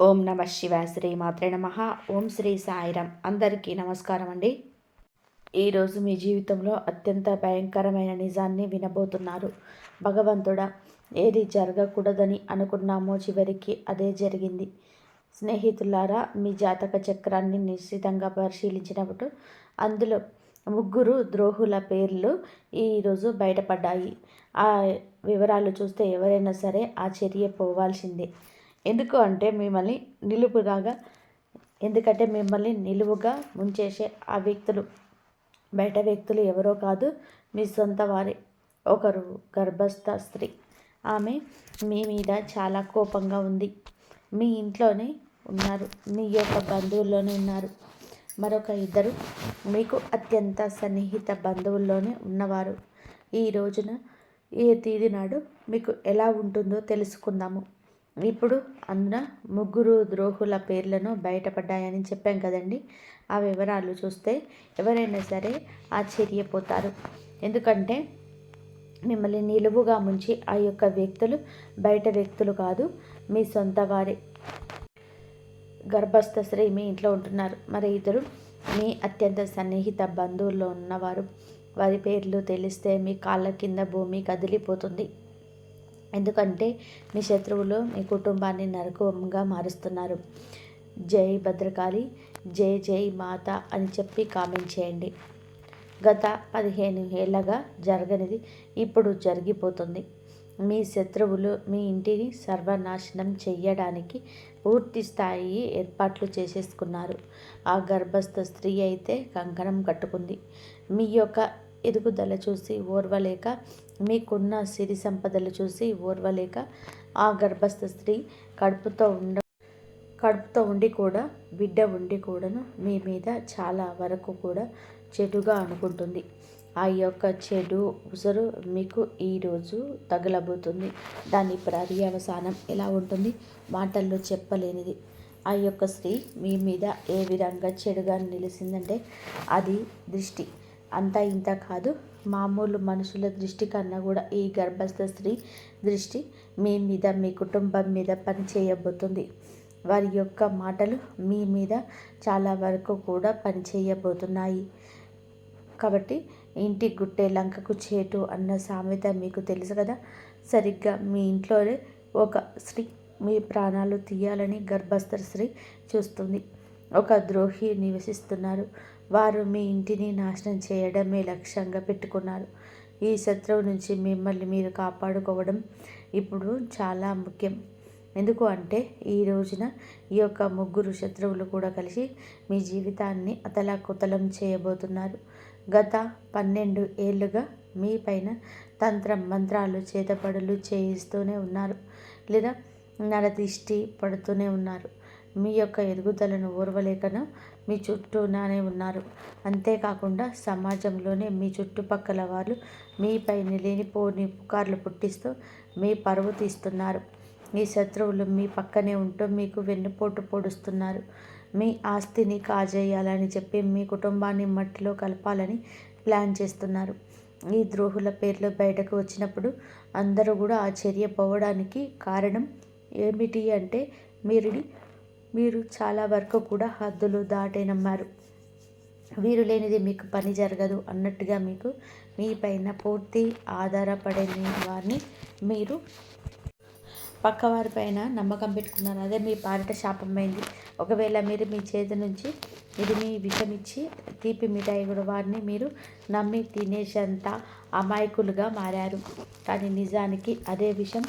ఓం నమ శివాయ శ్రీ మాత్రే నమ. ఓం శ్రీ సాయిరామ్. అందరికీ నమస్కారం అండి. ఈరోజు మీ జీవితంలో అత్యంత భయంకరమైన నిజాన్ని వినబోతున్నారు. భగవంతుడా, ఏది జరగకూడదని అనుకున్నామో చివరికి అదే జరిగింది. స్నేహితులారా, మీ జాతక చక్రాన్ని నిశ్చితంగా పరిశీలించినప్పుడు అందులో 3 ద్రోహుల పేర్లు ఈరోజు బయటపడ్డాయి. ఆ వివరాలు చూస్తే ఎవరైనా సరే ఆశ్చర్యపోవాల్సిందే. ఎందుకంటే మిమ్మల్ని నిలువుగా ముంచేసే ఆ వ్యక్తులు బయట వ్యక్తులు ఎవరో కాదు, మీ సొంత వారే. ఒకరు గర్భస్థ స్త్రీ. ఆమె మీ మీద చాలా కోపంగా ఉంది. మీ ఇంట్లోనే ఉన్నారు, మీ యొక్క బంధువుల్లోనే ఉన్నారు. మరొక 2 మీకు అత్యంత సన్నిహిత బంధువుల్లోనే ఉన్నవారు. ఈ రోజున ఏ తేదీ నాడు మీకు ఎలా ఉంటుందో తెలుసుకుందాము. ఇప్పుడు అందున 3 ద్రోహుల పేర్లను బయటపడ్డాయని చెప్పాం కదండి. ఆ వివరాలు చూస్తే ఎవరైనా సరే ఆశ్చర్యపోతారు. ఎందుకంటే మిమ్మల్ని నిలువుగా ముంచి ఆ యొక్క వ్యక్తులు బయట వ్యక్తులు కాదు, మీ సొంత వారే. గర్భస్థ స్త్రీ మీ ఇంట్లో ఉంటున్నారు. మరి 2 మీ అత్యంత సన్నిహిత బంధువుల్లో ఉన్నవారు. వారి పేర్లు తెలిస్తే మీ కాళ్ళ కింద భూమి కదిలిపోతుంది. ఎందుకంటే మీ శత్రువులు మీ కుటుంబాన్ని నరకంగా మారుస్తున్నారు. జై భద్రకాళి, జై జై మాత అని చెప్పి కామెంట్ చేయండి. గత 15 ఏళ్ళగా జరగనిది ఇప్పుడు జరిగిపోతుంది. మీ శత్రువులు మీ ఇంటిని సర్వనాశనం చెయ్యడానికి పూర్తి స్థాయి ఏర్పాట్లు చేసేసుకున్నారు. ఆ గర్భస్థ స్త్రీ అయితే కంకణం కట్టుకుంది. మీ యొక్క ఎదుగుదల చూసి ఓర్వలేక, మీకున్న సిరి సంపదలు చూసి ఓర్వలేక, ఆ గర్భస్థ స్త్రీ కడుపుతో ఉండి కూడా, బిడ్డ ఉండి కూడాను మీ మీద చాలా వరకు కూడా చెడుగా అనుకుంటుంది. ఆ యొక్క చెడు ఉసరు మీకు ఈరోజు తగలబోతుంది. దాని పర్యవసానం ఎలా ఉంటుంది, మాటల్లో చెప్పలేనిది. ఆ యొక్క స్త్రీ మీ మీద ఏ విధంగా చెడుగా నిలిచిందంటే అది దృష్టి. అంతా ఇంత కాదు, మామూలు మనుషుల దృష్టి కన్నా కూడా ఈ గర్భస్థ స్త్రీ దృష్టి మీ మీద, మీ కుటుంబం మీద పని చేయబోతుంది. వారి యొక్క మాటలు మీ మీద చాలా వరకు కూడా పని చేయబోతున్నాయి. కాబట్టి ఇంటి గుట్టే లంకకు చేటు అన్న సామెత మీకు తెలుసు కదా. సరిగ్గా మీ ఇంట్లోనే ఒక స్త్రీ మీ ప్రాణాలు తీయాలని గర్భస్థ స్త్రీ చూస్తుంది. ఒక ద్రోహి నివసిస్తున్నారు. వారు మీ ఇంటిని నాశనం చేయడమే లక్ష్యంగా పెట్టుకున్నారు. ఈ శత్రువు నుంచి మిమ్మల్ని మీరు కాపాడుకోవడం ఇప్పుడు చాలా ముఖ్యం. ఎందుకు అంటే ఈ రోజున ఈ యొక్క 3 శత్రువులు కూడా కలిసి మీ జీవితాన్ని అతలాకుతలం చేయబోతున్నారు. గత 12 ఏళ్ళుగా మీ పైన తంత్ర మంత్రాలు, చేతపడులు చేయిస్తూనే ఉన్నారు, లేదా నరదిష్టి పడుతూనే ఉన్నారు. మీ యొక్క ఎదుగుదలను ఓర్వలేకను మీ చుట్టూనే ఉన్నారు. అంతేకాకుండా సమాజంలోనే మీ చుట్టుపక్కల వాళ్ళు మీపైన లేనిపోని పుకార్లు పుట్టిస్తూ మీ పరువు తీస్తున్నారు. ఈ శత్రువులు మీ పక్కనే ఉంటూ మీకు వెన్నుపోటు పొడుస్తున్నారు. మీ ఆస్తిని కాజేయాలని చెప్పి మీ కుటుంబాన్ని మట్టిలో కలపాలని ప్లాన్ చేస్తున్నారు. ఈ ద్రోహుల పేర్లు బయటకు వచ్చినప్పుడు అందరూ కూడా ఆశ్చర్యపోవడానికి కారణం ఏమిటి అంటే మీరు చాలా వరకు కూడా హద్దులు దాటే నమ్మారు. వీరు లేనిది మీకు పని జరగదు అన్నట్టుగా మీకు మీ పైన పూర్తి ఆధారపడే వారిని మీరు పక్కవారిపైన నమ్మకం పెట్టుకున్నారు. అదే మీ పాలిట శాపమైంది. ఒకవేళ మీరు మీ చేతి నుంచి ఇది మీ విషమిచ్చి తీపి మిఠాయి కూడా వారిని మీరు నమ్మి తినేసేంత అమాయకులుగా మారారు. కానీ నిజానికి అదే విషయం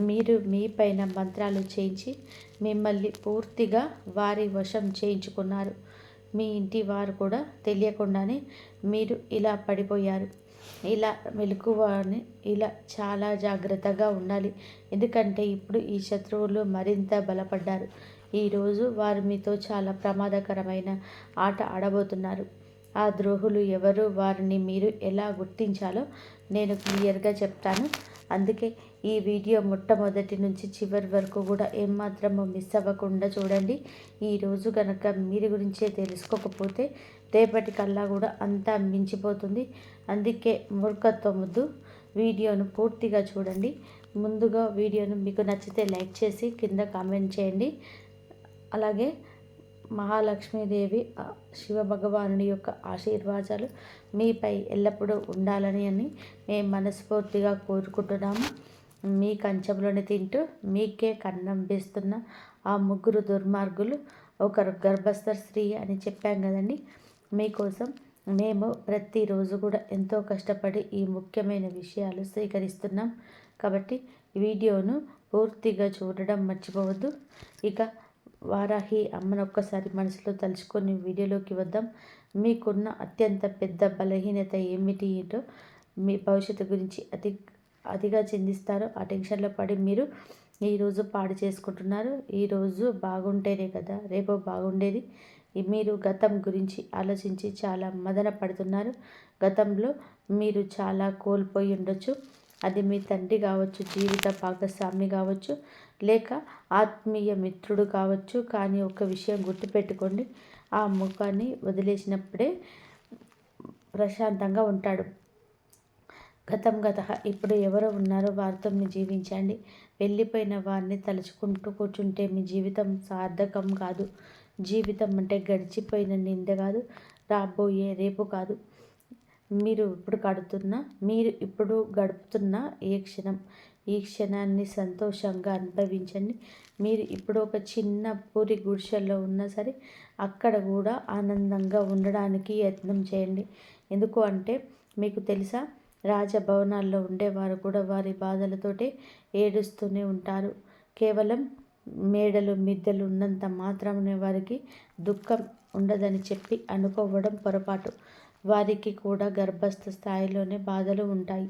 మీరు మీ పైన మంత్రాలు చేయించి మిమ్మల్ని పూర్తిగా వారి వశం చేయించుకున్నారు. మీ ఇంటి వారు కూడా తెలియకుండానే మీరు ఇలా పడిపోయారు. ఇలా మెలకువని ఇలా చాలా జాగ్రత్తగా ఉండాలి. ఎందుకంటే ఇప్పుడు ఈ శత్రువులు మరింత బలపడ్డారు. ఈరోజు వారు మీతో చాలా ప్రమాదకరమైన ఆట ఆడబోతున్నారు. ఆ ద్రోహులు ఎవరు, వారిని మీరు ఎలా గుర్తించాలో నేను క్లియర్గా చెప్తాను. అందుకే ఈ వీడియో మొట్టమొదటి నుంచి చివరి వరకు కూడా ఏమాత్రము మిస్ అవ్వకుండా చూడండి. ఈరోజు కనుక మీరు గురించే తెలుసుకోకపోతే రేపటికల్లా కూడా అంతా మించిపోతుంది. అందుకే మూర్ఖత్వం వద్దు, వీడియోను పూర్తిగా చూడండి. ముందుగా వీడియోను మీకు నచ్చితే లైక్ చేసి కింద కామెంట్ చేయండి. అలాగే మహాలక్ష్మీదేవి శివ భగవానుడి యొక్క ఆశీర్వాదాలు మీపై ఎల్లప్పుడూ ఉండాలని మేము మనస్ఫూర్తిగా కోరుకుంటున్నాము. మీ కంచంలోనే తింటూ మీకే కన్నం వేస్తున్న ఆ ముగ్గురు దుర్మార్గులు, ఒకరు గర్భస్థ స్త్రీ అని చెప్పాం కదండి. మీకోసం మేము ప్రతిరోజు కూడా ఎంతో కష్టపడి ఈ ముఖ్యమైన విషయాలు స్వీకరిస్తున్నాం. కాబట్టి వీడియోను పూర్తిగా చూడడం మర్చిపోవద్దు. ఇక వారాహి అమ్మను ఒక్కసారి మనసులో తలుచుకొని వీడియోలోకి వద్దాం. మీకున్న అత్యంత పెద్ద బలహీనత ఏమిటి ఏంటో, మీ భవిష్యత్తు గురించి అతిగా చిందిస్తారో ఆ టెన్షన్లో పడి మీరు ఈరోజు పాడు చేసుకుంటున్నారు. ఈరోజు బాగుంటేనే కదా రేపు బాగుండేది. మీరు గతం గురించి ఆలోచించి చాలా మదన పడుతున్నారు. గతంలో మీరు చాలా కోల్పోయి ఉండొచ్చు. అది మీ తండ్రి కావచ్చు, జీవిత భాగస్వామి కావచ్చు, లేక ఆత్మీయ మిత్రుడు కావచ్చు. కానీ ఒక విషయం గుర్తుపెట్టుకోండి, ఆ ముఖాన్ని వదిలేసినప్పుడే ప్రశాంతంగా ఉంటాడు. గతం గత ఇప్పుడు ఎవరో ఉన్నారో వారితో మీరు జీవించండి. వెళ్ళిపోయిన వారిని తలుచుకుంటూ కూర్చుంటే మీ జీవితం సార్థకం కాదు. జీవితం అంటే గడిచిపోయిన నింద కాదు, రాబోయే రేపు కాదు. మీరు ఇప్పుడు గడుపుతున్న ఈ క్షణాన్ని సంతోషంగా అనుభవించండి. మీరు ఇప్పుడు ఒక చిన్న పూరి గుడిసెల్లో ఉన్నా సరే అక్కడ కూడా ఆనందంగా ఉండడానికి యత్నం చేయండి. ఎందుకు అంటే మీకు తెలుసా, రాజభవనాల్లో ఉండేవారు కూడా వారి బాధలతోటే ఏడుస్తూనే ఉంటారు. కేవలం మేడలు మిద్దెలు ఉన్నంత మాత్రమే వారికి దుఃఖం ఉండదని చెప్పి అనుకోవడం పొరపాటు. వారికి కూడా గర్భస్థ స్థాయిలోనే బాధలు ఉంటాయి.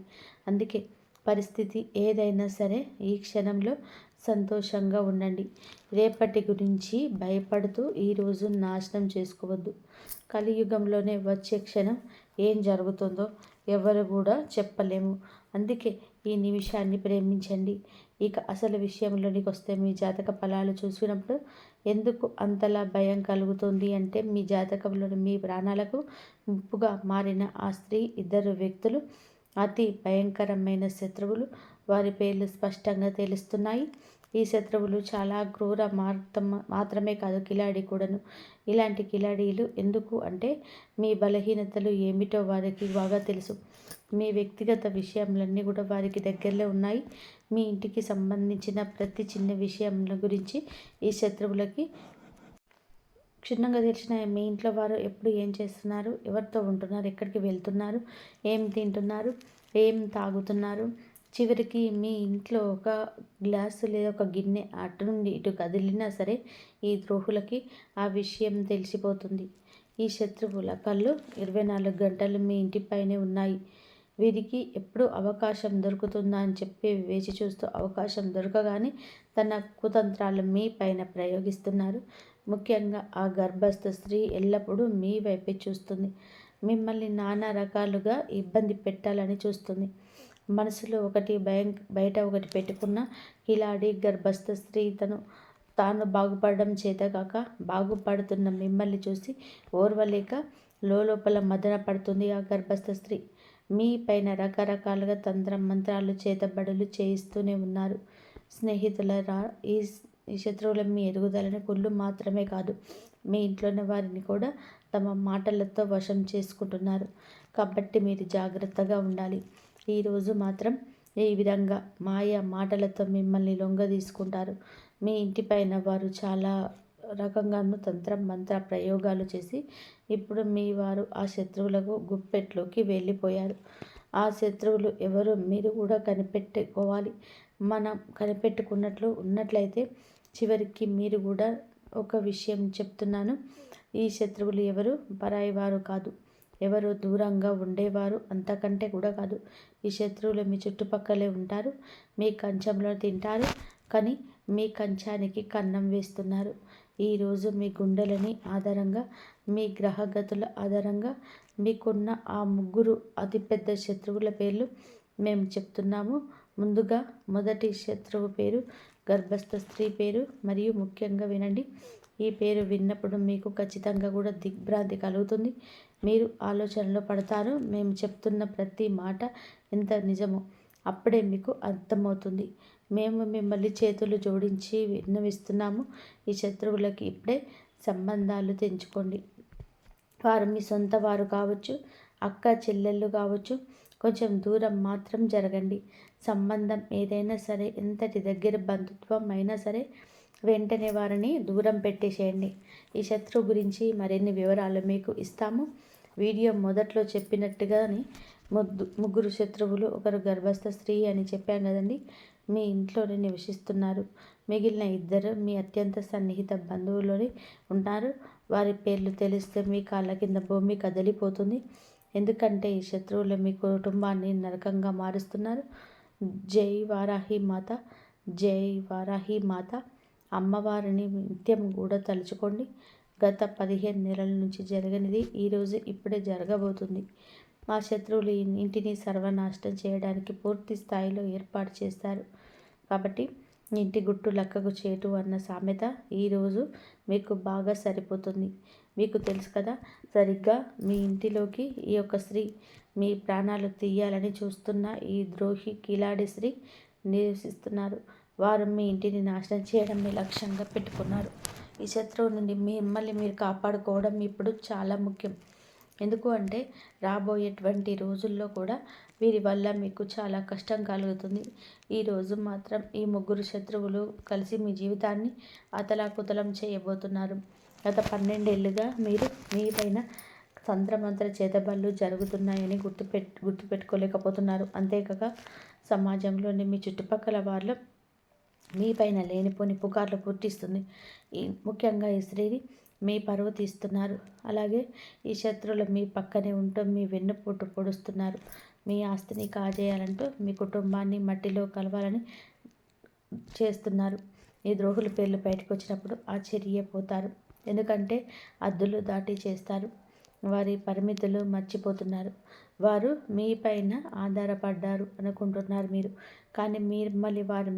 అందుకే పరిస్థితి ఏదైనా సరే ఈ క్షణంలో సంతోషంగా ఉండండి. రేపటి గురించి భయపడుతూ ఈరోజు నాశనం చేసుకోవద్దు. కలియుగంలోనే వచ్చే క్షణం ఏం జరుగుతుందో ఎవరు కూడా చెప్పలేము. అందుకే ఈ నిమిషాన్ని ప్రేమించండి. ఇక అసలు విషయంలోనికి వస్తే, మీ జాతక ఫలాలు చూసినప్పుడు ఎందుకు అంతలా భయం కలుగుతుంది అంటే, మీ జాతకంలోని మీ ప్రాణాలకు ముప్పుగా మారిన ఆ స్త్రీ, ఇద్దరు వ్యక్తులు అతి భయంకరమైన శత్రువులు. వారి పేర్లు స్పష్టంగా తెలుస్తున్నాయి. ఈ శత్రువులు చాలా క్రూర మాత్రమే కాదు, కిలాడి కూడాను. ఇలాంటి కిలాడీలు ఎందుకు అంటే, మీ బలహీనతలు ఏమిటో వారికి బాగా తెలుసు. మీ వ్యక్తిగత విషయాలన్నీ కూడా వారికి దగ్గరలో ఉన్నాయి. మీ ఇంటికి సంబంధించిన ప్రతి చిన్న విషయం గురించి ఈ శత్రువులకి క్షుణ్ణంగా తెలిసిన. మీ ఇంట్లో వారు ఎప్పుడు ఏం చేస్తున్నారు, ఎవరితో ఉంటున్నారు, ఎక్కడికి వెళ్తున్నారు, ఏం తింటున్నారు, ఏం తాగుతున్నారు, చివరికి మీ ఇంట్లో ఒక గ్లాసు లేదా ఒక గిన్నె అటు నుండి ఇటు కదిలినా సరే ఈ ద్రోహులకి ఆ విషయం తెలిసిపోతుంది. ఈ శత్రువుల కళ్ళు 24 గంటలు మీ ఇంటిపైనే ఉన్నాయి. వీరికి ఎప్పుడు అవకాశం దొరుకుతుందా అని చెప్పి వేచి చూస్తూ, అవకాశం దొరకగానే తన కుతంత్రాలు మీ పైన ప్రయోగిస్తున్నారు. ముఖ్యంగా ఆ గర్భస్థ స్త్రీ ఎల్లప్పుడూ మీ వైపే చూస్తుంది. మిమ్మల్ని నానా రకాలుగా ఇబ్బంది పెట్టాలని చూస్తుంది. మనసులో ఒకటి బయట ఒకటి పెట్టుకున్న కిలాడి గర్భస్థ స్త్రీ తాను బాగుపడడం చేతగాక బాగుపడుతున్న మిమ్మల్ని చూసి ఓర్వలేక లోపల మదన పడుతుంది. ఆ గర్భస్థ స్త్రీ మీ పైన రకరకాలుగా మంత్రాలు చేతబడులు చేయిస్తూనే ఉన్నారు. స్నేహితులరా, ఈ శత్రువుల మీ ఎదుగుదలని కుళ్ళు మాత్రమే కాదు, మీ ఇంట్లోని వారిని కూడా తమ మాటలతో వశం చేసుకుంటున్నారు. కాబట్టి మీరు జాగ్రత్తగా ఉండాలి. ఈరోజు మాత్రం ఈ విధంగా మాయ మాటలతో మిమ్మల్ని లొంగ తీసుకుంటారు. మీ ఇంటిపైన వారు చాలా రకంగాను మంత్ర ప్రయోగాలు చేసి ఇప్పుడు మీ వారు ఆ శత్రువులకు గుప్పెట్లోకి వెళ్ళిపోయారు. ఆ శత్రువులు ఎవరు మీరు కూడా కనిపెట్టుకోవాలి. మనం ఉన్నట్లయితే చివరికి మీరు కూడా ఒక విషయం చెప్తున్నాను. ఈ శత్రువులు ఎవరు పరాయి వారు కాదు, ఎవరు దూరంగా ఉండేవారు అంతకంటే కూడా కాదు. ఈ శత్రువులు మీ చుట్టుపక్కలే ఉంటారు, మీ కంచంలో తింటారు, కానీ మీ కంచానికి కన్నం వేస్తున్నారు. ఈరోజు మీ గుండెలని ఆధారంగా, మీ గ్రహగతుల ఆధారంగా మీకున్న ఆ ముగ్గురు అతిపెద్ద శత్రువుల పేర్లు మేము చెప్తున్నాము. ముందుగా మొదటి శత్రువు పేరు గర్భస్థ స్త్రీ పేరు. మరియు ముఖ్యంగా వినండి, ఈ పేరు విన్నప్పుడు మీకు ఖచ్చితంగా కూడా దిగ్భ్రాంతి కలుగుతుంది. మీరు ఆలోచనలో పడతారు. మేము చెప్తున్న ప్రతి మాట ఎంత నిజమో అప్పుడే మీకు అర్థమవుతుంది. మేము మిమ్మల్ని చేతులు జోడించి విన్నవిస్తున్నాము. ఈ శత్రువులకి ఇప్పుడే సంబంధాలు తెంచుకోండి. వారు మీ సొంత వారు కావచ్చు, అక్క చెల్లెళ్ళు కావచ్చు. కొంచెం దూరం మాత్రం జరగండి. సంబంధం ఏదైనా సరే, ఎంతటి దగ్గర బంధుత్వం అయినా సరే వెంటనే వారిని దూరం పెట్టేసేయండి. ఈ శత్రువు గురించి మరిన్ని వివరాలు మీకు ఇస్తాము. వీడియో మొదట్లో చెప్పినట్టుగానే ముగ్గురు శత్రువులు, ఒకరు గర్భస్థ స్త్రీ అని చెప్పాం కదండి. మీ ఇంట్లోనే నివసిస్తున్నారు. మిగిలిన ఇద్దరు మీ అత్యంత సన్నిహిత బంధువులోనే ఉంటారు. వారి పేర్లు తెలిస్తే మీ కాళ్ళ కింద భూమి కదిలిపోతుంది. ఎందుకంటే ఈ శత్రువులు మీ కుటుంబాన్ని నరకంగా మారుస్తున్నారు. జై వారాహి మాత, జై వారాహి మాత. అమ్మవారిని నిత్యం కూడా తలుచుకోండి. గత 15 నెలల నుంచి జరగనిది ఈరోజు ఇప్పుడే జరగబోతుంది. మా శత్రువులు ఈ ఇంటిని సర్వనాశనం చేయడానికి పూర్తి స్థాయిలో ఏర్పాటు చేస్తారు. కాబట్టి ఇంటి గుట్టు లక్కకు చేటు అన్న సామెత ఈరోజు మీకు బాగా సరిపోతుంది. మీకు తెలుసు కదా, సరిగ్గా మీ ఇంటిలోకి ఈ యొక్క స్త్రీ మీ ప్రాణాలు తీయాలని చూస్తున్న ఈ ద్రోహి కిలాడి స్త్రీ నివసిస్తున్నారు. వారు మీ ఇంటిని నాశనం చేయడం మీ లక్ష్యంగా పెట్టుకున్నారు. ఈ శత్రువు నుండి మిమ్మల్ని మీరు కాపాడుకోవడం ఇప్పుడు చాలా ముఖ్యం. ఎందుకు అంటే రాబోయేటువంటి రోజుల్లో కూడా వీరి వల్ల మీకు చాలా కష్టం కలుగుతుంది. ఈరోజు మాత్రం ఈ ముగ్గురు శత్రువులు కలిసి మీ జీవితాన్ని అతలాకుతలం చేయబోతున్నారు. గత 12 ఏళ్ళుగా మీరు మీపైన తంత్రమంత్ర చేతబళ్ళు జరుగుతున్నాయని గుర్తుపెట్టుకోలేకపోతున్నారు. అంతేకాక సమాజంలోని మీ చుట్టుపక్కల వాళ్ళ మీపైన లేనిపోని పుకార్లు పుట్టిస్తుంది. ముఖ్యంగా ఈ స్త్రీని మీ పరువు తీస్తున్నారు. అలాగే ఈ శత్రువులు మీ పక్కనే ఉంటూ మీ వెన్నుపోటు పొడుస్తున్నారు. మీ ఆస్తిని కాజేయాలంటూ మీ కుటుంబాన్ని మట్టిలో కలవాలని చేస్తున్నారు. ఈ ద్రోహుల పేర్లు బయటకు వచ్చినప్పుడు ఆశ్చర్యపోతారు. ఎందుకంటే అద్దులు దాటి చేస్తారు. వారి పరిమితులు మర్చిపోతున్నారు. వారు మీ పైన ఆధారపడ్డారు అనుకుంటున్నారు మీరు. కానీ మిమ్మల్ని వారు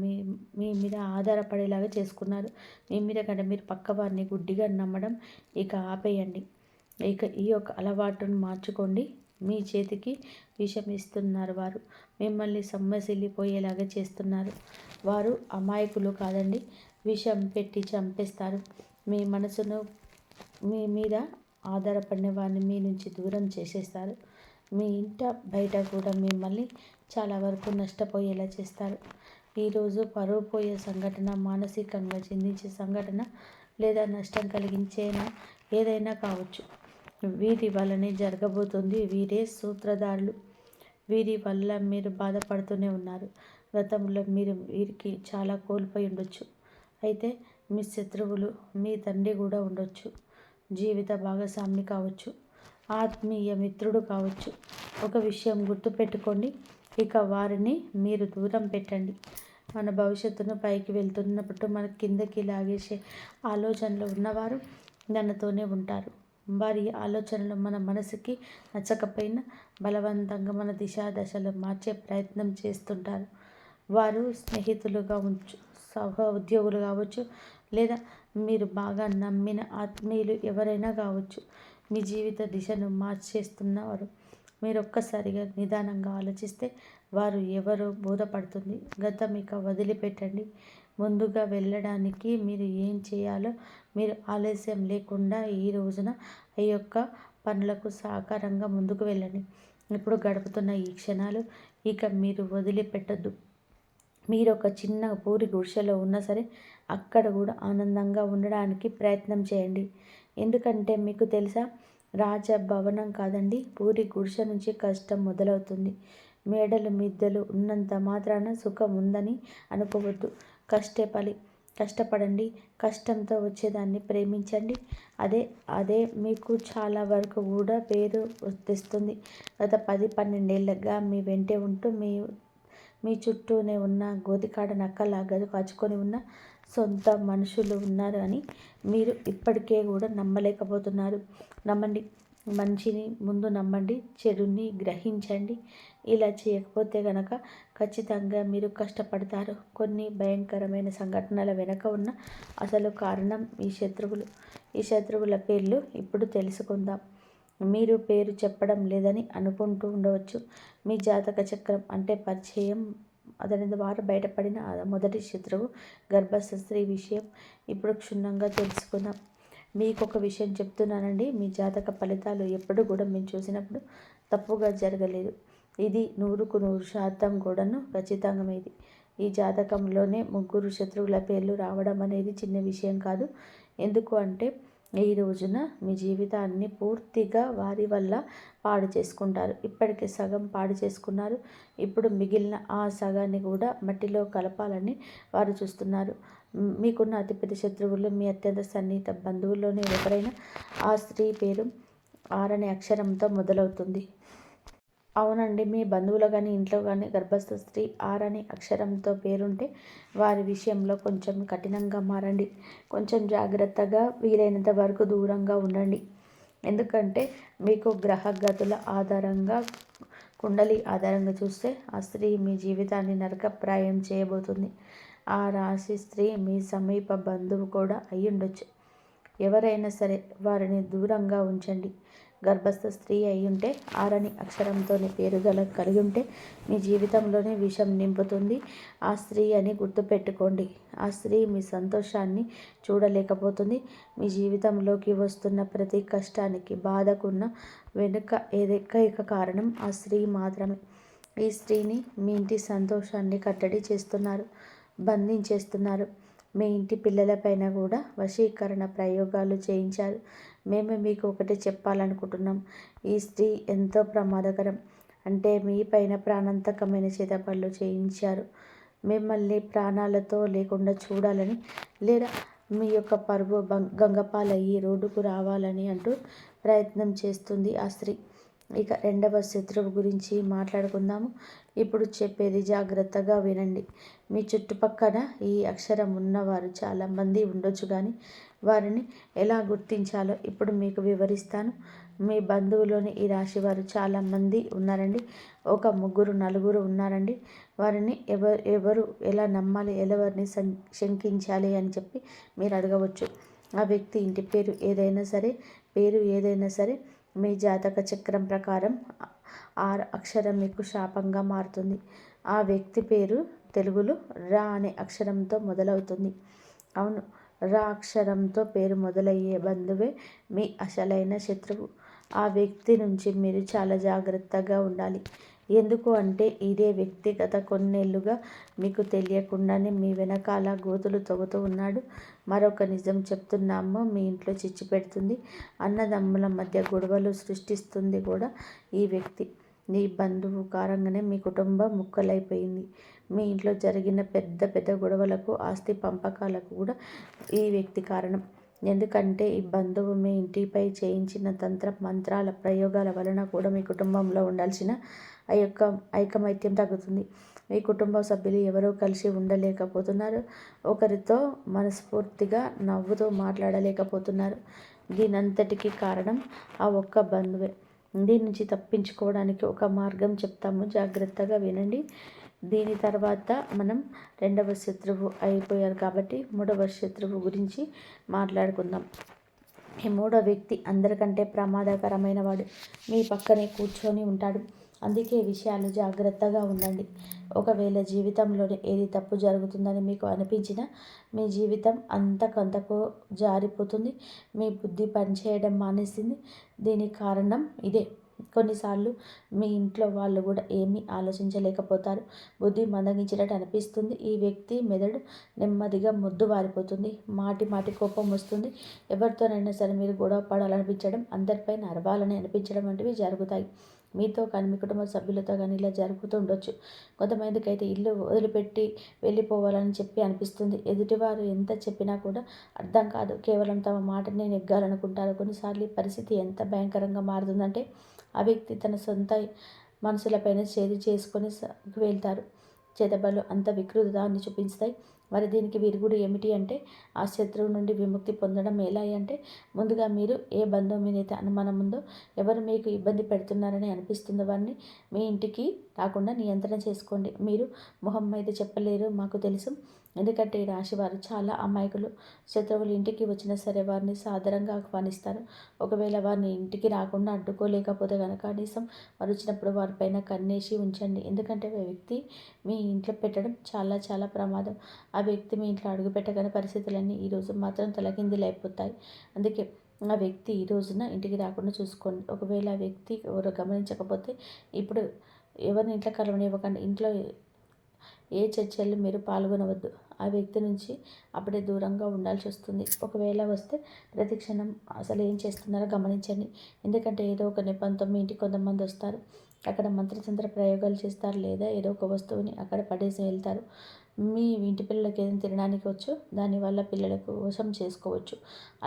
మీ మీద ఆధారపడేలాగా చేసుకున్నారు. మీ మీద కంటే మీరు పక్క వారిని గుడ్డిగా నమ్మడం ఇక ఆపేయండి. ఇక ఈ యొక్క అలవాటును మార్చుకోండి. మీ చేతికి విషం ఇస్తున్నారు వారు. మిమ్మల్ని సొమ్మసిల్లిపోయేలాగా చేస్తున్నారు. వారు అమాయకులు కాదండి. విషం పెట్టి చంపేస్తారు. మీ మనసును మీ మీద ఆధారపడిన వారిని మీ నుంచి దూరం చేసేస్తారు. మీ ఇంట బయట కూడా మిమ్మల్ని చాలా వరకు నష్టపోయేలా చేస్తారు. ఈరోజు పరువు పోయే సంఘటన, మానసికంగా చిందించే సంఘటన లేదా నష్టం కలిగించేనా ఏదైనా కావచ్చు. వీరి వల్లనే జరగబోతుంది. వీరే సూత్రధారులు. వీరి వల్ల మీరు బాధపడుతూనే ఉన్నారు. గతంలో మీరు వీరికి చాలా కోల్పోయి ఉండొచ్చు. అయితే మీ శత్రువులు మీ తండ్రి కూడా ఉండొచ్చు. జీవిత భాగస్వామి కావచ్చు, ఆత్మీయ మిత్రుడు కావచ్చు. ఒక విషయం గుర్తుపెట్టుకోండి, ఇక వారిని మీరు దూరం పెట్టండి. మన భవిష్యత్తును పైకి వెళ్తున్నప్పుడు మన కిందకి లాగేసే ఆలోచనలు ఉన్నవారు మనతోనే ఉంటారు. వారి ఆలోచనలు మన మనసుకి నచ్చకపోయినా బలవంతంగా మన దశలు మార్చే ప్రయత్నం చేస్తుంటారు. వారు స్నేహితులు కావచ్చు, సహ ఉద్యోగులు కావచ్చు, లేదా మీరు బాగా నమ్మిన ఆత్మీయులు ఎవరైనా కావచ్చు. మీ జీవిత దిశను మార్చేస్తున్నవారు. మీరు ఒక్కసారిగా నిదానంగా ఆలోచిస్తే వారు ఎవరో బోధపడుతుంది. గతం ఇక వదిలిపెట్టండి. ముందుగా వెళ్ళడానికి మీరు ఏం చేయాలో మీరు ఆలస్యం లేకుండా ఈ రోజున ఈ యొక్క పనులకు సహకారంగా ముందుకు వెళ్ళండి. ఇప్పుడు గడుపుతున్న ఈ క్షణాలు ఇక మీరు వదిలిపెట్టద్దు. మీరు ఒక చిన్న పూరి గుడిసెలో ఉన్నా సరే అక్కడ కూడా ఆనందంగా ఉండడానికి ప్రయత్నం చేయండి. ఎందుకంటే మీకు తెలుసా, రాజభవనం కాదండి, పూరి గుడిసె నుంచి కష్టం మొదలవుతుంది. మేడలు మిద్దెలు ఉన్నంత మాత్రాన సుఖం ఉందని అనుకోవద్దు. కష్టపడండి. కష్టంతో వచ్చేదాన్ని ప్రేమించండి. అదే మీకు చాలా వరకు కూడా పేరు తెస్తుంది. గత 10-12 ఏళ్ళగా మీ వెంటే ఉంటూ మీ చుట్టూనే ఉన్న గోతికాడ నక్కలాగా కాచుకొని ఉన్న సొంత మనుషులు ఉన్నారు అని మీరు ఇప్పటికే కూడా నమ్మలేకపోతున్నారు. నమ్మండి. మంచిని ముందు నమ్మండి, చెడుని గ్రహించండి. ఇలా చేయకపోతే గనక ఖచ్చితంగా మీరు కష్టపడతారు. కొన్ని భయంకరమైన సంఘటనల వెనుక ఉన్న అసలు కారణం ఈ శత్రువుల పేర్లు ఇప్పుడు తెలుసుకుందాం. మీరు పేరు చెప్పడం లేదని అనుకుంటూ ఉండవచ్చు. మీ జాతక చక్రం అంటే పరిచయం అతని ద్వారా బయటపడిన ఆ మొదటి శత్రువు గర్భస్థ స్త్రీ విషయం ఇప్పుడు క్షుణ్ణంగా తెలుసుకుందాం. మీకు ఒక విషయం చెప్తున్నానండి, మీ జాతక ఫలితాలు ఎప్పుడు కూడా మేము చూసినప్పుడు తప్పుగా జరగలేదు. ఇది 100% కూడాను ఖచ్చితంగా. ఈ జాతకంలోనే ముగ్గురు శత్రువుల పేర్లు రావడం అనేది చిన్న విషయం కాదు. ఎందుకు అంటే ఈ రోజున మీ జీవితాన్ని పూర్తిగా వారి వల్ల పాడు చేసుకుంటారు. ఇప్పటికే సగం పాడు చేసుకున్నారు. ఇప్పుడు మిగిలిన ఆ సగాన్ని కూడా మట్టిలో కలపాలని వారు చూస్తున్నారు. మీకున్న అతిపెద్ద శత్రువులు మీ అత్యంత సన్నిహిత బంధువుల్లోనే ఎవరైనా. ఆ స్త్రీ పేరు ఆర్ అనే అక్షరంతో మొదలవుతుంది. అవునండి, మీ బంధువులు కానీ ఇంట్లో కానీ గర్భస్థ స్త్రీ ఆర్ అనే అక్షరంతో పేరుంటే వారి విషయంలో కొంచెం కఠినంగా మారండి. కొంచెం జాగ్రత్తగా, వీలైనంత వరకు దూరంగా ఉండండి. ఎందుకంటే మీకు గ్రహగతుల ఆధారంగా, కుండలి ఆధారంగా చూస్తే ఆ స్త్రీ మీ జీవితాన్ని నరకప్రాయం చేయబోతుంది. ఆ రాశి స్త్రీ మీ సమీప బంధువు కూడా అయ్యుండొచ్చు. ఎవరైనా సరే వారిని దూరంగా ఉంచండి. గర్భస్థ స్త్రీ అయ్యుంటే ఆరని అక్షరంతోనే పేరు కలిగి ఉంటే మీ జీవితంలోనే విషం నింపుతుంది ఆ స్త్రీ అని గుర్తుపెట్టుకోండి. ఆ స్త్రీ మీ సంతోషాన్ని చూడలేకపోతుంది. మీ జీవితంలోకి వస్తున్న ప్రతి కష్టానికి, బాధకున్న వెనుక ఏకైక కారణం ఆ స్త్రీ మాత్రమే. ఈ స్త్రీని మీ ఇంటి సంతోషాన్ని కట్టడి చేస్తున్నారు, బంధించేస్తున్నారు. మీ ఇంటి పిల్లలపైన కూడా వశీకరణ ప్రయోగాలు చేయించారు. మేము మీకు ఒకటి చెప్పాలనుకుంటున్నాం. ఈ స్త్రీ ఎంతో ప్రమాదకరం. అంటే మీ పైన ప్రాణాంతకమైన చేతపళ్ళు చేయించారు. మిమ్మల్ని ప్రాణాలతో లేకుండా చూడాలని, లేదా మీ యొక్క పరువు గంగపాలయ్యి రోడ్డుకు రావాలని అంటూ ప్రయత్నం చేస్తుంది ఆ స్త్రీ. ఇక రెండవ శత్రువు గురించి మాట్లాడుకుందాము. ఇప్పుడు చెప్పేది జాగ్రత్తగా వినండి. మీ చుట్టుపక్కల ఈ అక్షరం ఉన్నవారు చాలామంది ఉండొచ్చు, కానీ వారిని ఎలా గుర్తించాలో ఇప్పుడు మీకు వివరిస్తాను. మీ బంధువులోని ఈ రాశి వారు చాలామంది ఉన్నారండి. ఒక ముగ్గురు నలుగురు ఉన్నారండి. వారిని ఎవరు ఎలా నమ్మాలి, ఎవరిని శంకించాలి అని చెప్పి మీరు అడగవచ్చు. ఆ వ్యక్తి ఇంటి పేరు ఏదైనా సరే మీ జాతక చక్రం ప్రకారం ఆర్ అక్షరం మీకు శాపంగా మారుతుంది. ఆ వ్యక్తి పేరు తెలుగులో రా అనే అక్షరంతో మొదలవుతుంది. అవును, రా అక్షరంతో పేరు మొదలయ్యే బంధువే మీ అసలైన శత్రువు. ఆ వ్యక్తి నుంచి మీరు చాలా జాగ్రత్తగా ఉండాలి. ఎందుకు అంటే ఇదే వ్యక్తి గత కొన్నేళ్లుగా మీకు తెలియకుండానే మీ వెనకాల గోతులు తవ్వుతూ ఉన్నాడు. మరొక నిజం చెప్తున్నాము, మీ ఇంట్లో చిచ్చు పెడుతుంది. అన్నదమ్ముల మధ్య గొడవలు సృష్టిస్తుంది కూడా ఈ వ్యక్తి. ఈ బంధువు కారణంగానే మీ కుటుంబం ముక్కలైపోయింది. మీ ఇంట్లో జరిగిన పెద్ద పెద్ద గొడవలకు, ఆస్తి పంపకాలకు కూడా ఈ వ్యక్తి కారణం. ఎందుకంటే ఈ బంధువు మీ ఇంటిపై చేయించిన తంత్ర మంత్రాల ప్రయోగాల వలన కూడా మీ కుటుంబంలో ఉండాల్సిన ఐకమత్యం తగ్గుతుంది. మీ కుటుంబ సభ్యులు ఎవరో కలిసి ఉండలేకపోతున్నారు. ఒకరితో మనస్ఫూర్తిగా నవ్వుతూ మాట్లాడలేకపోతున్నారు. దీనంతటికీ కారణం ఆ ఒక్క బంధువే. దీని నుంచి తప్పించుకోవడానికి ఒక మార్గం చెప్తాము, జాగ్రత్తగా వినండి. దీని తర్వాత మనం రెండవ శత్రువు అయిపోయారు కాబట్టి మూడవ శత్రువు గురించి మాట్లాడుకుందాం. ఈ మూడో వ్యక్తి అందరికంటే ప్రమాదకరమైన వాడు. మీ పక్కనే కూర్చొని ఉంటాడు. అందుకే విషయాలు జాగ్రత్తగా ఉండండి. ఒకవేళ జీవితంలోనే ఏది తప్పు జరుగుతుందని మీకు అనిపించినా మీ జీవితం అంతకంతకు జారిపోతుంది. మీ బుద్ధి పనిచేయడం మానేసింది. దీనికి కారణం ఇదే. కొన్నిసార్లు మీ ఇంట్లో వాళ్ళు కూడా ఏమీ ఆలోచించలేకపోతారు. బుద్ధి మందగించినట్టు అనిపిస్తుంది. ఈ వ్యక్తి మెదడు నెమ్మదిగా మొద్దుబారిపోతుంది. మాటి కోపం వస్తుంది. ఎవరితోనైనా సరే మీరు గొడవ పడాలనిపించడం, అందరిపైన అరవాలని అనిపించడం వంటివి జరుగుతాయి. మీతో కానీ మీ కుటుంబ సభ్యులతో కానీ ఇలా జరుగుతూ ఉండొచ్చు. కొంతమందికి అయితే ఇల్లు వదిలిపెట్టి వెళ్ళిపోవాలని చెప్పి అనిపిస్తుంది. ఎదుటివారు ఎంత చెప్పినా కూడా అర్థం కాదు. కేవలం తమ మాటనే నెగ్గాలనుకుంటారు. కొన్నిసార్లు ఈ పరిస్థితి ఎంత భయంకరంగా మారుతుందంటే ఆ వ్యక్తి తన సొంత మనసులపైన చేది చేసుకొని వెళ్తారు. చేతబడులు అంత వికృతాన్ని చూపిస్తాయి. మరి దీనికి విరుగుడు ఏమిటి అంటే ఆ శత్రువు నుండి విముక్తి పొందడం ఎలా అంటే ముందుగా మీరు ఏ బంధువు మీదైతే అనుమానం ఉందో, ఎవరు మీకు ఇబ్బంది పెడుతున్నారని అనిపిస్తుందో వారిని మీ ఇంటికి రాకుండా నియంత్రణ చేసుకోండి. మీరు మొహం మీద చెప్పలేరు, మాకు తెలుసు. ఎందుకంటే ఈ రాశి వారు చాలా అమాయకులు. శత్రువులు ఇంటికి వచ్చినా సరే వారిని సాదరంగా ఆహ్వానిస్తారు. ఒకవేళ వారిని ఇంటికి రాకుండా అడ్డుకోలేకపోతే కనుక కనీసం వారు వచ్చినప్పుడు వారిపైన కన్నేసి ఉంచండి. ఎందుకంటే ఆ వ్యక్తి మీ ఇంట్లో పెట్టడం చాలా చాలా ప్రమాదం. ఆ వ్యక్తి మీ ఇంట్లో అడుగు పెట్టగానే పరిస్థితులన్నీ ఈరోజు మాత్రం తలకిందులైపోతాయి. అందుకే ఆ వ్యక్తి ఈ రోజున ఇంటికి రాకుండా చూసుకోండి. ఒకవేళ ఆ వ్యక్తి ఎవరో గమనించకపోతే ఇప్పుడు ఎవరిని ఇంట్లో కలవనివ్వకండి. ఇంట్లో ఏ చర్చల్లో మీరు పాల్గొనవద్దు. ఆ వ్యక్తి నుంచి అప్పుడే దూరంగా ఉండాల్సి వస్తుంది. ఒకవేళ వస్తే ప్రతి క్షణం అసలు ఏం చేస్తున్నారో గమనించండి. ఎందుకంటే ఏదో ఒక నెపంతో మీ ఇంటికి కొంతమంది వస్తారు. అక్కడ మంత్రతంత్ర ప్రయోగాలు చేస్తారు, లేదా ఏదో ఒక వస్తువుని అక్కడ పడేసి వెళ్తారు. మీ ఇంటి పిల్లలకి ఏదైనా తినడానికి వచ్చు, దానివల్ల పిల్లలకు వశం చేసుకోవచ్చు.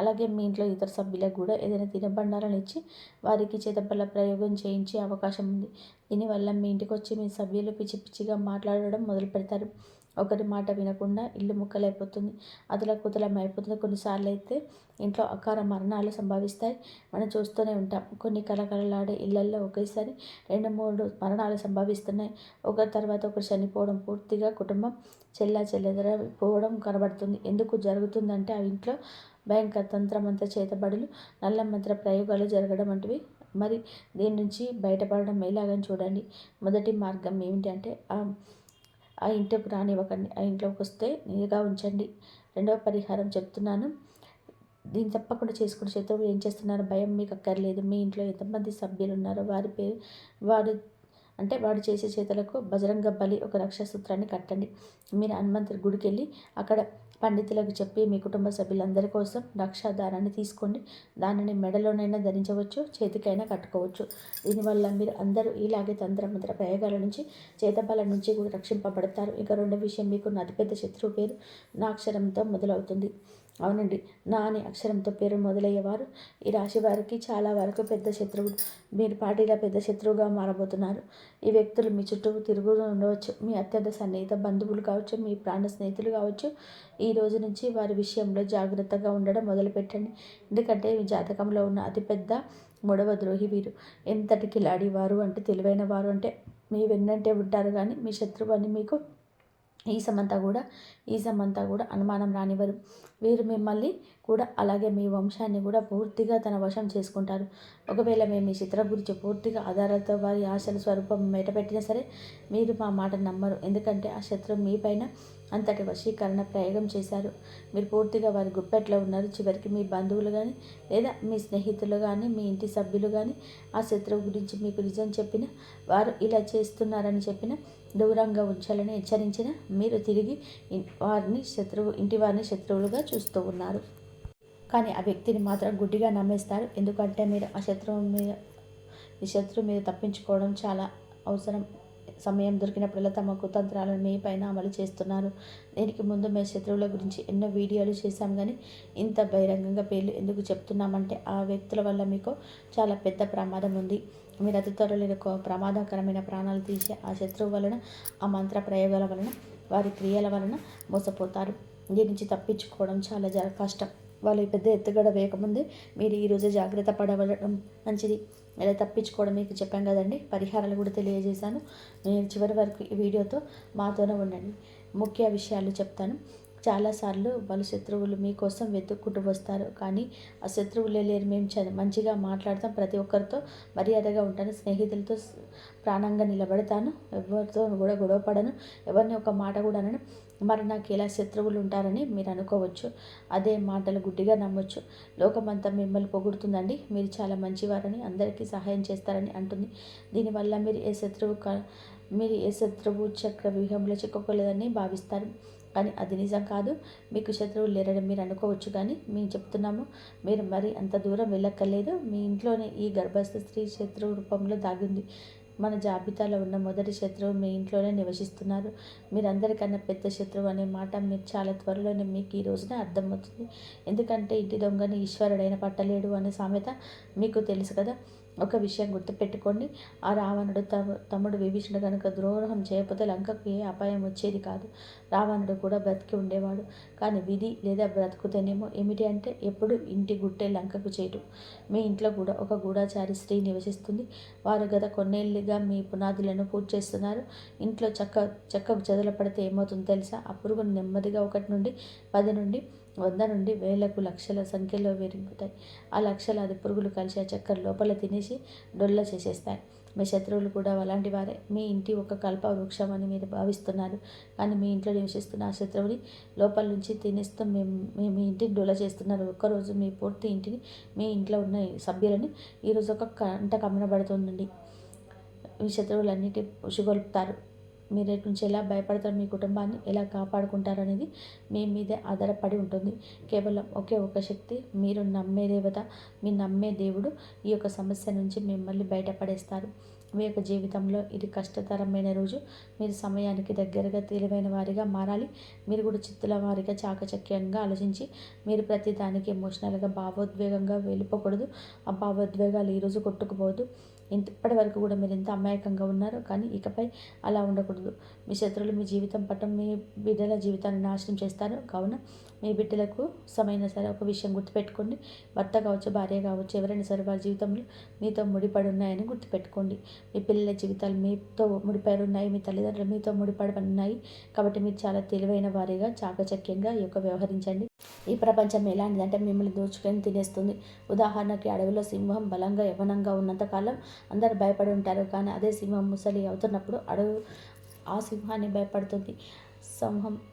అలాగే మీ ఇంట్లో ఇతర సభ్యులకు కూడా ఏదైనా తినబండారాలు ఇచ్చి వారికి చేతబల్ల ప్రయోగం చేయించే అవకాశం ఉంది. దీనివల్ల మీ ఇంటికి వచ్చి మీ సభ్యులు పిచ్చి పిచ్చిగా మాట్లాడడం మొదలు పెడతారు. ఒకరి మాట వినకుండా ఇల్లు ముక్కలైపోతుంది, అతలకుతలం అయిపోతుంది. కొన్నిసార్లు అయితే ఇంట్లో అకార మరణాలు సంభవిస్తాయి. మనం చూస్తూనే ఉంటాం. కొన్ని కలకలలాడే ఇళ్లల్లో ఒకేసారి 2-3 మరణాలు సంభవిస్తున్నాయి. ఒకరి తర్వాత ఒకరు చనిపోవడం, పూర్తిగా కుటుంబం చెల్లాచెదరైపోవడం కనబడుతుంది. ఎందుకు జరుగుతుందంటే ఆ ఇంట్లో భయంకర తంత్రమంత్ర చేతబడులు, నల్ల మంత్ర ప్రయోగాలు జరగడం వంటివి. మరి దీని నుంచి బయటపడడం ఎలాగని చూడండి. మొదటి మార్గం ఏమిటంటే ఆ ఇంటికి రానివ్వకండి. ఆ ఇంట్లోకి వస్తే నిఘా ఉంచండి. రెండవ పరిహారం చెప్తున్నాను. దీన్ని తప్పకుండా చేసుకుని శత్రువులు ఏం చేస్తున్నారో భయం మీకు అక్కర్లేదు. మీ ఇంట్లో ఎంతమంది సభ్యులు ఉన్నారో వారి పేరు వాడు వాడు చేసే చేతులకు బజరంగ బలి ఒక రక్షా సూత్రాన్ని కట్టండి. మీరు హనుమంతుడి గుడికి వెళ్ళి అక్కడ పండితులకు చెప్పి మీ కుటుంబ సభ్యులందరి కోసం రక్షా దారాన్ని తీసుకోండి. దానిని మెడలోనైనా ధరించవచ్చు, చేతికైనా కట్టుకోవచ్చు. దీనివల్ల మీరు అందరూ ఇలాగే తంత్రమంత్ర ప్రయోగాల నుంచి, చేతబల నుంచి కూడా రక్షింపబడతారు. ఇక రెండో విషయం, మీకు అతిపెద్ద శత్రువు పేరు నా అక్షరంతో మొదలవుతుంది. అవునండి, నా అనే అక్షరంతో పేరు మొదలయ్యేవారు ఈ రాశి వారికి చాలా వరకు పెద్ద శత్రువులు. మీరు పార్టీలో పెద్ద శత్రువుగా మారబోతున్నారు. ఈ వ్యక్తులు మీ చుట్టూ తిరుగుతూ ఉండవచ్చు. మీ అత్యంత సన్నిహిత బంధువులు కావచ్చు, మీ ప్రాణ స్నేహితులు కావచ్చు. ఈ రోజు నుంచి వారి విషయంలో జాగ్రత్తగా ఉండడం మొదలుపెట్టండి. ఎందుకంటే మీ జాతకంలో ఉన్న అతిపెద్ద మూడవ ద్రోహి వీరు. ఎంతటి కిలాడి వారు అంటే, తెలివైన వారు అంటే మీ వెన్నంటే ఉంటారు, కానీ మీ శత్రువు అని మీకు ఈ సమంతా కూడా అనుమానం రానివ్వరు. వీరు మిమ్మల్ని కూడా అలాగే మీ వంశాన్ని కూడా పూర్తిగా తన వశం చేసుకుంటారు. ఒకవేళ మేము మీ చిత్రం గురించి పూర్తిగా ఆధారాలతో వారి ఆశల స్వరూపం మెటపెట్టినా సరే మీరు మా మాట నమ్మరు. ఎందుకంటే ఆ శత్రువు మీ పైన అంతటి వశీకరణ ప్రయోగం చేశారు. మీరు పూర్తిగా వారి గుప్పెట్లో ఉన్నారు. చివరికి మీ బంధువులు కానీ, లేదా మీ స్నేహితులు కానీ, మీ ఇంటి సభ్యులు కానీ ఆ శత్రువు గురించి మీకు నిజం చెప్పిన, వారు ఇలా చేస్తున్నారని చెప్పిన, దూరంగా ఉంచాలని హెచ్చరించిన, మీరు తిరిగి ఇంటి వారిని శత్రువులుగా చూస్తూ ఉన్నారు. కానీ ఆ వ్యక్తిని మాత్రం గుడ్డిగా నమ్మేస్తారు. ఎందుకంటే మీరు ఈ శత్రువు మీద తప్పించుకోవడం చాలా అవసరం. సమయం దొరికినప్పుడల్లా తమ కుతంత్రాలను మీ పైన అమలు చేస్తున్నారు. దీనికి ముందు మేము శత్రువుల గురించి ఎన్నో వీడియోలు చేశాం, కానీ ఇంత బహిరంగంగా పేర్లు ఎందుకు చెప్తున్నామంటే ఆ వ్యక్తుల వల్ల మీకు చాలా పెద్ద ప్రమాదం ఉంది. మీరు అతి త్వరలో ప్రమాదకరమైన ప్రాణాలు తీసే ఆ శత్రువు వలన, ఆ మంత్ర ప్రయోగాల వలన, వారి క్రియల వలన మోసపోతారు. దీని నుంచి తప్పించుకోవడం చాలా కష్టం. వాళ్ళు పెద్ద ఎత్తుగడ వేయకముందే మీరు ఈరోజు జాగ్రత్త పడవడం మంచిది. ఇలా తప్పించుకోవడం మీకు చెప్పాం కదండి. పరిహారాలు కూడా తెలియజేశాను. నేను చివరి వరకు ఈ వీడియోతో మాతోనే ఉండండి. ముఖ్య విషయాలు చెప్తాను. చాలాసార్లు వాళ్ళ శత్రువులు మీకోసం వెతుక్కుంటూ వస్తారు, కానీ ఆ శత్రువులే లేరు. మేము మంచిగా మాట్లాడతాం, ప్రతి ఒక్కరితో మర్యాదగా ఉంటాను, స్నేహితులతో ప్రాణంగా నిలబడతాను, ఎవరితో కూడా గొడవపడను, ఎవరిని ఒక మాట కూడా అనను. మరి నాకు ఎలా శత్రువులు ఉంటారని మీరు అనుకోవచ్చు. అదే మాటలు గుడ్డిగా నమ్మొచ్చు. లోకమంతా మిమ్మల్ని పొగుడుతుందండి, మీరు చాలా మంచివారని, అందరికీ సహాయం చేస్తారని అంటుంది. దీనివల్ల మీరు ఏ శత్రువు చక్ర వ్యూహంలో చిక్కుకోలేదని భావిస్తారు, కానీ అది నిజం కాదు. మీకు శత్రువులు లేరని మీరు అనుకోవచ్చు, కానీ మేము చెప్తున్నాము, మీరు మరి అంత దూరం వెళ్ళక్కర్లేదు. మీ ఇంట్లోనే ఈ గర్భస్థ స్త్రీ శత్రువు రూపంలో దాగింది. మన జాబితాలో ఉన్న మొదటి శత్రువు మీ ఇంట్లోనే నివసిస్తున్నారు. మీరందరికన్నా పెద్ద శత్రువు అనే మాట మీరు చాలా త్వరలోనే మీకు ఈ రోజున అర్థమవుతుంది. ఎందుకంటే ఇంటి దొంగని ఈశ్వరుడైన పట్టలేడు అనే సామెత మీకు తెలుసు కదా. ఒక విషయం గుర్తుపెట్టుకోండి, ఆ రావణుడు తమ్ముడు విభీషణుడు కనుక ద్రోహం చేయకపోతే లంకకు ఏ అపాయం వచ్చేది కాదు. రావణుడు కూడా బ్రతికి ఉండేవాడు. కానీ విధి లేదా బ్రతుకుతేనేమో ఏమిటి అంటే ఎప్పుడు ఇంటి గుట్టే లంకకు చేటు. మీ ఇంట్లో కూడా ఒక గూఢచారి స్త్రీ నివసిస్తుంది. వారు గత కొన్నేళ్లుగా మీ పునాదులను పూర్తి చేస్తున్నారు. ఇంట్లో చెక్కకు చెదలు పడితే ఏమవుతుందో తెలుసా? ఆ పురుగులు నెమ్మదిగా 1 నుండి 10 నుండి 100 నుండి వేలకు లక్షల సంఖ్యలో విరుగుతాయి. ఆ లక్షలాది పురుగులు కలిసి ఆ చక్కెర లోపల తినేసి డొల్ల చేసేస్తాయి. మీ శత్రువులు కూడా అలాంటి వారే. మీ ఇంటి ఒక కల్ప వృక్షం అని మీరు భావిస్తున్నారు. కానీ మీ ఇంట్లో నివసిస్తున్న ఆ శత్రువుని లోపల నుంచి తినేస్తూ మీ ఇంటిని డొల్ల చేస్తున్నారు. ఒక్కరోజు మీ పూర్తి ఇంటిని, మీ ఇంట్లో ఉన్న సభ్యులని ఈరోజు ఒక కంట కమ్మనబడుతుందండి. మీ శత్రువులన్నిటి ఉసిగొల్పుతారు. మీరు నుంచి ఎలా భయపడతారు, మీ కుటుంబాన్ని ఎలా కాపాడుకుంటారు అనేది మీ మీదే ఆధారపడి ఉంటుంది. కేవలం ఒకే ఒక శక్తి, మీరు నమ్మే దేవత, మీ నమ్మే దేవుడు ఈ యొక్క సమస్య నుంచి మిమ్మల్ని బయటపడేస్తారు. మీ యొక్క జీవితంలో ఇది కష్టతరమైన రోజు. మీరు సమయానికి దగ్గరగా తెలివైన వారిగా మారాలి. మీరు కూడా చిత్తుల వారిగా చాకచక్యంగా ఆలోచించి మీరు ప్రతి దానికి ఎమోషనల్గా భావోద్వేగంగా వెళ్ళిపోకూడదు. ఆ భావోద్వేగాలు ఈరోజు కొట్టుకుపోవద్దు. ఇప్పటి వరకు కూడా మీరు ఎంత అమాయకంగా ఉన్నారో, కానీ ఇకపై అలా ఉండకూడదు. మీ శత్రువులు మీ జీవితం పట్ల మీ బిడ్డల జీవితాన్ని నాశనం చేస్తారు. కావున మీ బిడ్డలకు సమయమైనా సరే ఒక విషయం గుర్తుపెట్టుకోండి. భర్త కావచ్చు, భార్య కావచ్చు, ఎవరైనా సరే వారి జీవితంలో మీతో ముడిపడి ఉన్నాయని గుర్తుపెట్టుకోండి. మీ పిల్లల జీవితాలు మీతో ముడిపడి ఉన్నాయి, మీ తల్లిదండ్రులు మీతో ముడిపడి ఉన్నాయి. కాబట్టి మీరు చాలా తెలివైన వారిగా చాకచక్యంగా ఈ యొక్క వ్యవహరించండి. ఈ ప్రపంచం ఎలాంటిదంటే మిమ్మల్ని దోచుకొని తినేస్తుంది. ఉదాహరణకి అడవిలో సింహం బలంగా యవ్వనంగా ఉన్నంతకాలం అందరు భయపడి ఉంటారు. కానీ అదే సింహం ముసలి అవుతున్నప్పుడు ఆ సింహాన్ని భయపడుతుంది.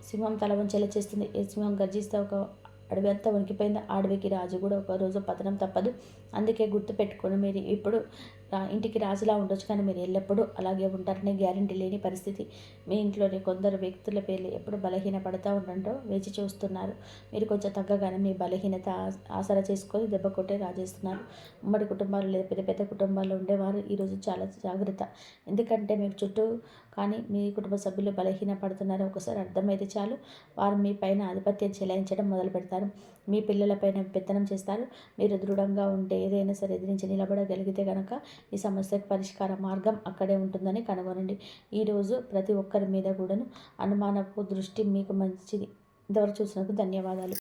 సింహం తల వంచేలా చేస్తుంది. ఏ సింహం గర్జిస్తే ఒక అడవి అంతా వణికిపోయింది. అడవికి రాజు కూడా ఒకరోజు పతనం తప్పదు. అందుకే గుర్తుపెట్టుకొని మీరు ఇప్పుడు ఇంటికి రాజులా ఉండొచ్చు, కానీ మీరు ఎల్లప్పుడూ అలాగే ఉంటారనే గ్యారంటీ లేని పరిస్థితి. మీ ఇంట్లోని కొందరు వ్యక్తుల పేర్లు ఎప్పుడు బలహీన పడుతూ ఉండటంతో వేచి చూస్తున్నారు. మీరు కొంచెం తగ్గగానే మీ బలహీనత ఆసరా చేసుకొని దెబ్బ కొట్టే రాజేస్తున్నారు. ఉమ్మడి కుటుంబాలు లేదా పెద్ద పెద్ద కుటుంబాల్లో ఉండేవారు ఈరోజు చాలా జాగ్రత్త. ఎందుకంటే మీకు చుట్టూ కానీ మీ కుటుంబ సభ్యులు బలహీన పడుతున్నారు. ఒకసారి అర్థమైతే చాలు, వారు మీ పైన ఆధిపత్యం చెలాయించడం మొదలు పెడతారు. మీ పిల్లలపైన పెత్తనం చేస్తారు. మీరు దృఢంగా ఉంటే ఏదైనా సరే ఎదిరించి నిలబడగలిగితే కనుక ఈ సమస్యకు పరిష్కార మార్గం అక్కడే ఉంటుందని కనుగొనండి. ఈరోజు ప్రతి ఒక్కరి మీద కూడాను అనుమానపు దృష్టి మీకు మంచిది. ఇంతవరకు చూసినందుకు ధన్యవాదాలు.